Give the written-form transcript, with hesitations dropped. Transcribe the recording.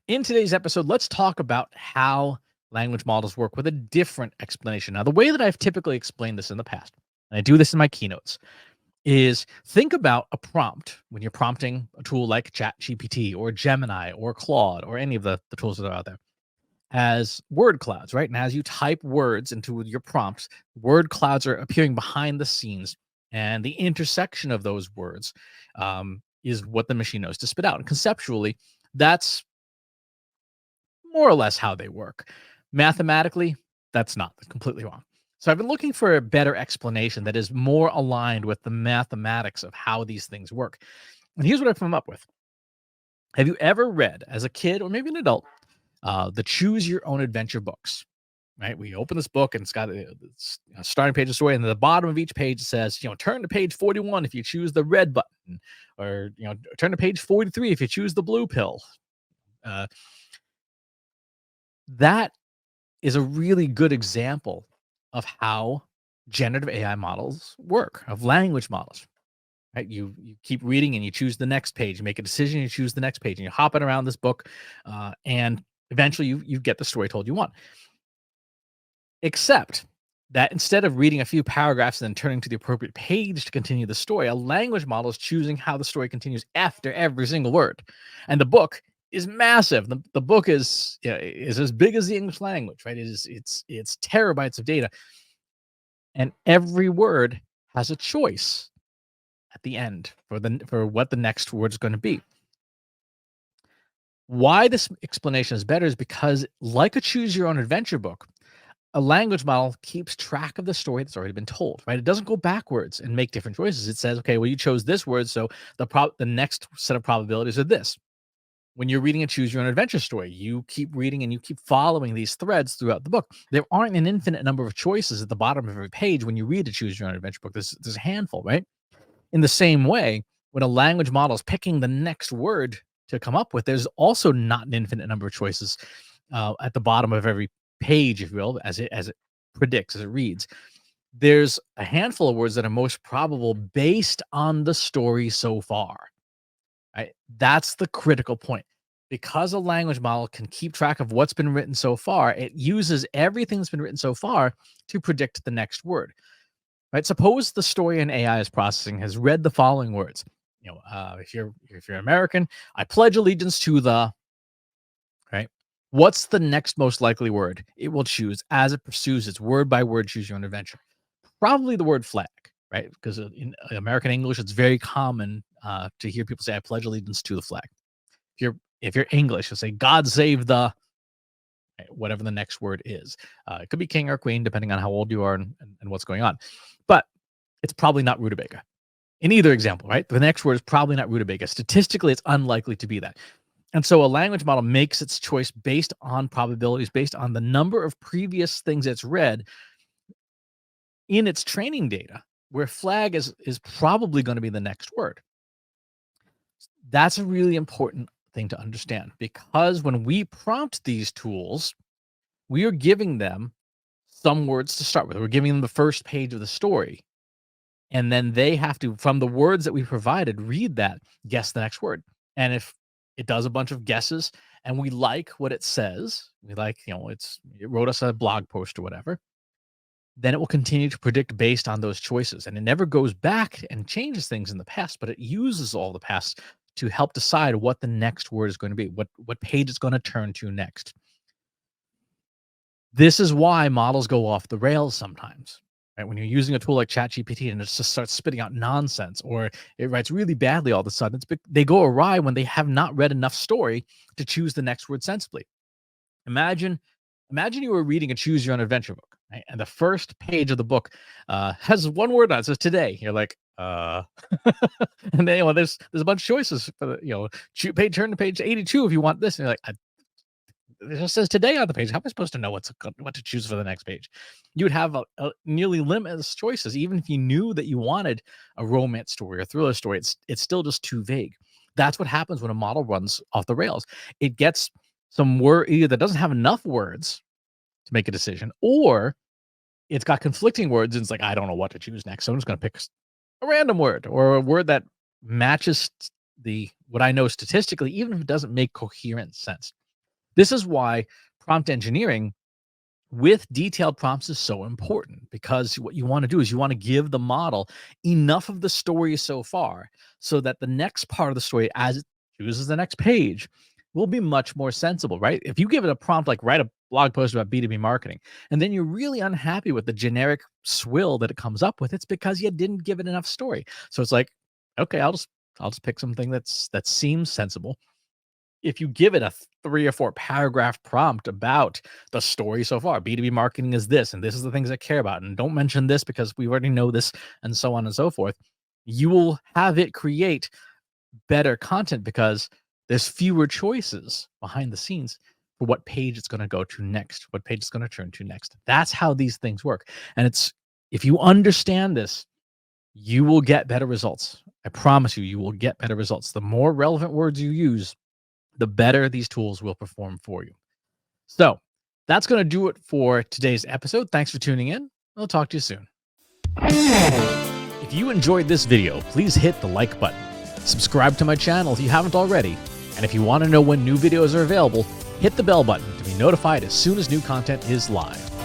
In today's episode, let's talk about how language models work with a different explanation. Now, the way that I've typically explained this in the past, and I do this in my keynotes, is think about a prompt when you're prompting a tool like ChatGPT or Gemini or Claude or any of the tools that are out there as word clouds, right? And as you type words into your prompts, word clouds are appearing behind the scenes, and the intersection of those words is what the machine knows to spit out. And conceptually, that's more or less how they work. Mathematically, that's not completely wrong. So I've been looking for a better explanation that is more aligned with the mathematics of how these things work. And here's what I've come up with. Have you ever read, as a kid or maybe an adult, the Choose Your Own Adventure books? Right? We open this book and it's got a starting page of story, and at the bottom of each page it says, turn to page 41 if you choose the red button, or turn to page 43 if you choose the blue pill. Uh, that is a really good example of how generative AI models work, of language models. Right? You keep reading and you choose the next page, you make a decision, you choose the next page, and you're hopping around this book, and eventually you get the story told you want. Except that instead of reading a few paragraphs and then turning to the appropriate page to continue the story, a language model is choosing how the story continues after every single word. And the book is massive. The book is as big as the English language, right? It's terabytes of data, and every word has a choice at the end for what the next word is going to be. Why this explanation is better is because, like a choose your own adventure book, a language model keeps track of the story that's already been told, right? It doesn't go backwards and make different choices. It says, okay, well, you chose this word, so the next set of probabilities are this. When you're reading a choose your own adventure story, you keep reading and you keep following these threads throughout the book. There aren't an infinite number of choices at the bottom of every page when you read a choose your own adventure book. There's a handful, right? In the same way, when a language model is picking the next word to come up with, there's also not an infinite number of choices at the bottom of every page, if you will, as it predicts, as it reads. There's a handful of words that are most probable based on the story so far. Right? That's the critical point. Because a language model can keep track of what's been written so far, it uses everything that's been written so far to predict the next word. Right? Suppose the story an AI is processing has read the following words. If you're American, I pledge allegiance to the, right? What's the next most likely word it will choose as it pursues its word by word choose your own adventure? Probably the word flag, right? Because in American English, it's very common to hear people say, "I pledge allegiance to the flag." If you're English, you'll say, "God save the," right, whatever the next word is. It could be king or queen, depending on how old you are and what's going on. But it's probably not rutabaga. In either example, right? The next word is probably not rutabaga. Statistically, it's unlikely to be that. And so a language model makes its choice based on probabilities, based on the number of previous things it's read in its training data, where flag is probably going to be the next word. That's a really important thing to understand, because when we prompt these tools, we are giving them some words to start with. We're giving them the first page of the story. And then they have to, from the words that we provided, read that, guess the next word. And if it does a bunch of guesses and we like what it says, we like, it wrote us a blog post or whatever, then it will continue to predict based on those choices. And it never goes back and changes things in the past, but it uses all the past to help decide what the next word is going to be, what page it's going to turn to next. This is why models go off the rails sometimes. Right? When you're using a tool like ChatGPT and it just starts spitting out nonsense, or it writes really badly all of a sudden, they go awry when they have not read enough story to choose the next word sensibly. Imagine you were reading a choose your own adventure book, right? And the first page of the book has one word on it. It says today. You're like, and then there's a bunch of choices for the turn to page 82 if you want this. And you're like, it just says today on the page. How am I supposed to know what to choose for the next page? You would have a nearly limitless choices, even if you knew that you wanted a romance story or thriller story. It's still just too vague. That's what happens when a model runs off the rails. It gets some word either that doesn't have enough words to make a decision, or it's got conflicting words and it's like, I don't know what to choose next. So I'm just going to pick a random word, or a word that matches what I know statistically, even if it doesn't make coherent sense. This is why prompt engineering with detailed prompts is so important, because what you want to do is you want to give the model enough of the story so far so that the next part of the story, as it chooses the next page, will be much more sensible, right? If you give it a prompt like write a blog post about B2B marketing, and then you're really unhappy with the generic swill that it comes up with, it's because you didn't give it enough story. So it's like, okay, I'll just pick something that seems sensible. If you give it a 3 or 4 paragraph prompt about the story so far, B2B marketing is this, and this is the things I care about, and don't mention this because we already know this, and so on and so forth, you will have it create better content because there's fewer choices behind the scenes for what page it's going to go to next, what page it's going to turn to next. That's how these things work. And if you understand this, you will get better results. I promise you, you will get better results. The more relevant words you use, the better these tools will perform for you. So that's going to do it for today's episode. Thanks for tuning in. I'll talk to you soon. If you enjoyed this video, please hit the like button. Subscribe to my channel if you haven't already. And if you want to know when new videos are available, hit the bell button to be notified as soon as new content is live.